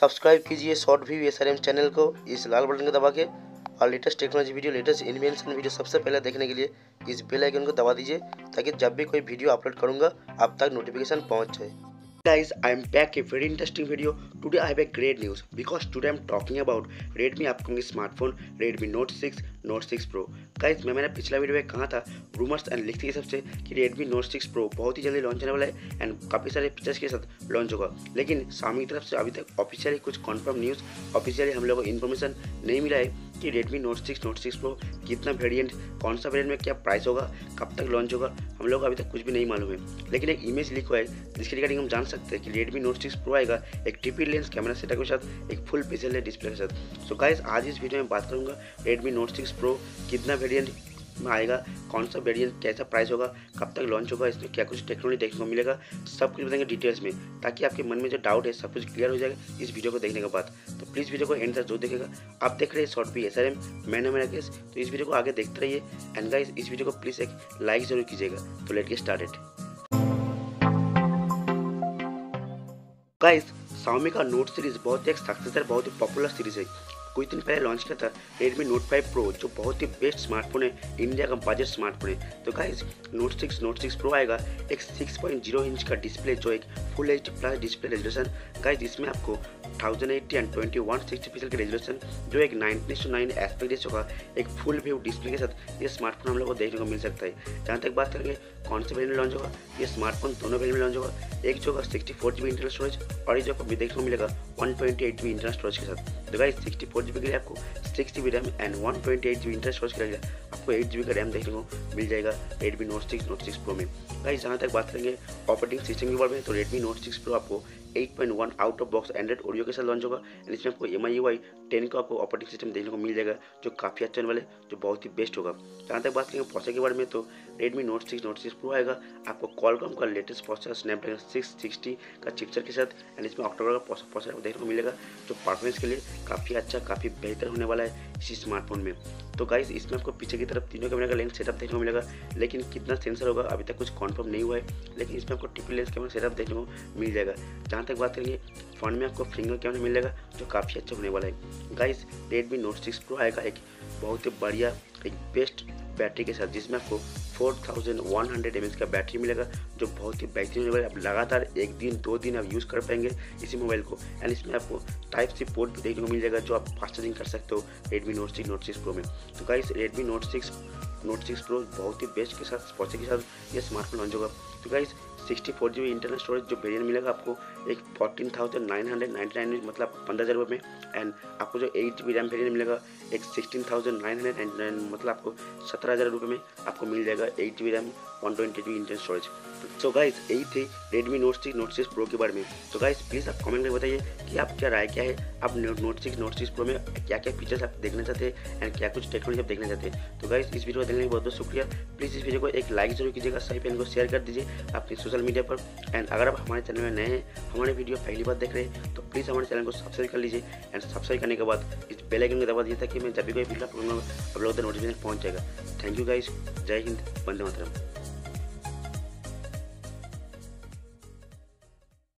Subscribe कीजिए short view SRM channel को इस लाल बटन को दबा के, और latest technology video, latest invention video सबसे पहले देखने के लिए इस बेल आइकन को दबा दीजिए, ताकि जब भी कोई वीडियो अपलोड करूंगा आप तक नोटिफिकेशन पहुंच जाए। Guys, I am back a very interesting video. Today I have a great news because today I am talking about Redmi upcoming smartphone Redmi Note 6, Note 6 Pro. Guys, मैंने पिछला video में कहा था रूमर्स एंड लीक्स के हिसाब से कि Redmi Note 6 Pro बहुत ही जल्दी लॉन्च होने वाला है एंड काफ़ी सारे फीचर्स के साथ लॉन्च होगा, लेकिन Xiaomi की तरफ से अभी तक ऑफिशियली कुछ कन्फर्म न्यूज़ ऑफिशियली हम लोगों को इन्फॉर्मेशन नहीं मिला है कि Redmi Note 6 Pro कितना वेरिएंट, कौन सा वेरिएंट में क्या प्राइस होगा, कब तक लॉन्च होगा, हम लोग को अभी तक कुछ भी नहीं मालूम है। लेकिन एक इमेज लीक हुआ है जिसके रिगार्डिंग हम जान सकते हैं कि Redmi Note 6 Pro आएगा एक ट्रिपल लेंस कैमरा सेटअप के साथ, एक फुल पिक्सल डिस्प्ले के साथ। सो गाइस, आज इस वीडियो में बात करूंगा Redmi Note 6 Pro कितना वेरिएंट में आएगा, कौन सा वेरिएंट, कैसा प्राइस होगा, कब तक लॉन्च होगा, इसमें क्या कुछ टेक्नोलॉजी देखने को मिलेगा, सब कुछ बताएंगे डिटेल्स में, ताकि आपके मन में जो डाउट है सब कुछ क्लियर हो जाएगा इस वीडियो को देखने के बाद। तो प्लीज़ वीडियो को एंड तक जरूर देखेगा। आप देख रहे हैं शॉर्ट व्यू एसआरएम, मैंने मेरा केस, तो इस वीडियो को आगे देखते रहिए एंड गाइस इस वीडियो को प्लीज़ एक लाइक जरूर कीजिएगा। तो let's get started. Guys, Xiaomi का नोट सीरीज बहुत ही एक सक्सेसर, बहुत ही पॉपुलर सीरीज है। कुछ दिन पहले लॉन्च किया था Redmi Note 5 Pro, जो बहुत ही बेस्ट स्मार्टफोन है, इंडिया का बजट स्मार्टफोन है। तो गाइस, Note 6 Pro आएगा एक 6.0 इंच का डिस्प्ले, जो एक full HD plus display resolution. Guys, इसमें आपको 1080 एंड 2160 पिक्सल के रेजोल्यूशन, जो एक 9:9 एस्पेक्ट रेशियो का एक फुल व्यू डिस्प्ले के साथ ये स्मार्टफोन हम लोग को देखने को मिल सकता है। जहाँ तक बात करेंगे कौन से वेरिएंट में लॉन्च होगा, ये स्मार्टफोन दोनों वेरिएंट में लॉन्च होगा। एक जो होगा 64GB इंटरनल स्टोरेज, और ये जो आपको देखने को मिलेगा 128GB इंटरनल स्टोरेज के साथ। तो गाइस, 64GB के लिए आपको 6GB RAM and 128GB internal storage के लिए आपको 8GB का रैम देखने को मिल जाएगा Redmi Note 6 Pro में। गाइस, जहाँ तक बात करेंगे ऑपरेटिंग सिस्टम के बारे में, तो Redmi Note 6 Pro आपको 8.1 out of box Android Oreo के साथ लॉन्च होगा एंड इसमें आपको MIUI 10 का आपको ऑपरेटिंग सिस्टम देखने को मिल जाएगा, जो काफ़ी अच्छा वाले, जो बहुत ही बेस्ट होगा। जहाँ तक बात करेंगे प्रोसेसर के बारे में, तो Redmi Note 6 Pro आएगा आपको Qualcomm का लेटेस्ट प्रोसेसर Snapdragon 660 का चिपसेट के साथ एंड इसमें ऑक्टोबर का प्रोसेसर देखने को मिलेगा, जो परफॉर्मेंस के लिए काफ़ी अच्छा, काफ़ी बेहतर होने वाला है इसी स्मार्टफोन में। तो गाइस, इसमें आपको पीछे की तरफ तीनों कैमरे का लेंस सेटअप देखने को मिलेगा, लेकिन कितना सेंसर होगा अभी तक कुछ कन्फर्म नहीं हुआ है, लेकिन इसमें आपको ट्रिपल लेंस कैमरा सेटअप देखने को मिल जाएगा। जहाँ तक बात करेंगे फ्रंट में आपको फिंगर कैमरा मिल जाएगा, जो काफ़ी अच्छा होने वाला है। गाइस, Redmi Note 6 Pro आएगा एक बहुत ही बढ़िया, एक बेस्ट बैटरी के साथ, जिसमें आपको 4100 mAh का बैटरी मिलेगा, जो बहुत ही बेहतरीन होने वाला है। आप लगातार एक दिन 2 दिन आप यूज़ कर पाएंगे इसी मोबाइल को एंड इसमें आपको Type-C पोर्ट भी देखने को मिल जाएगा, जो आप फास्ट चार्जिंग कर सकते हो Redmi Note 6 Pro में। तो गाइस, Redmi Note 6 Pro बहुत ही बेस्ट के साथ प्रोसेसर के साथ ये स्मार्टफोन लॉन्च होगा। तो गाइस, 64GB इंटरनल स्टोरेज जो वेरिएंट मिलेगा आपको एक 14,999 मतलब 15,000 रुपये में, एंड आपको जो 8GB रैम वेरिएंट मिलेगा एक 16,999 मतलब आपको 17,000 रुपये में आपको मिल जाएगा 8GB RAM 128GB internal storage. So guys, यही थी Redmi Note 6 Pro के बारे में। तो गाइस, प्लीज़ आप कमेंट में बताइए कि आप क्या राय क्या है, आप Note 6 Pro में क्या क्या फीचर्स आप देखना चाहते हैं एंड क्या कुछ टेक्नोलॉजी आप देखना चाहते हैं। तो गाइस, इस वीडियो को देखने के लिए बहुत बहुत शुक्रिया। प्लीज़ इस वीडियो को एक लाइक जरूर कीजिएगा, सही पेन को शेयर कर दीजिए अपने सोशल मीडिया पर, एंड अगर आप हमारे चैनल में नए हैं, हमारे वीडियो पहली बार देख रहे हैं, तो प्लीज़ हमारे चैनल को सब्सक्राइब कर लीजिए एंड सब्सक्राइब करने के बाद इस बेल आइकन को दबा दीजिए, ताकि मैं जब भी कोई वीडियो अपलोड करूँगा आप लोगों तक नोटिफिकेशन पहुँच जाएगा। थैंक यू गाइस, जय हिंद, वंदे मातरम।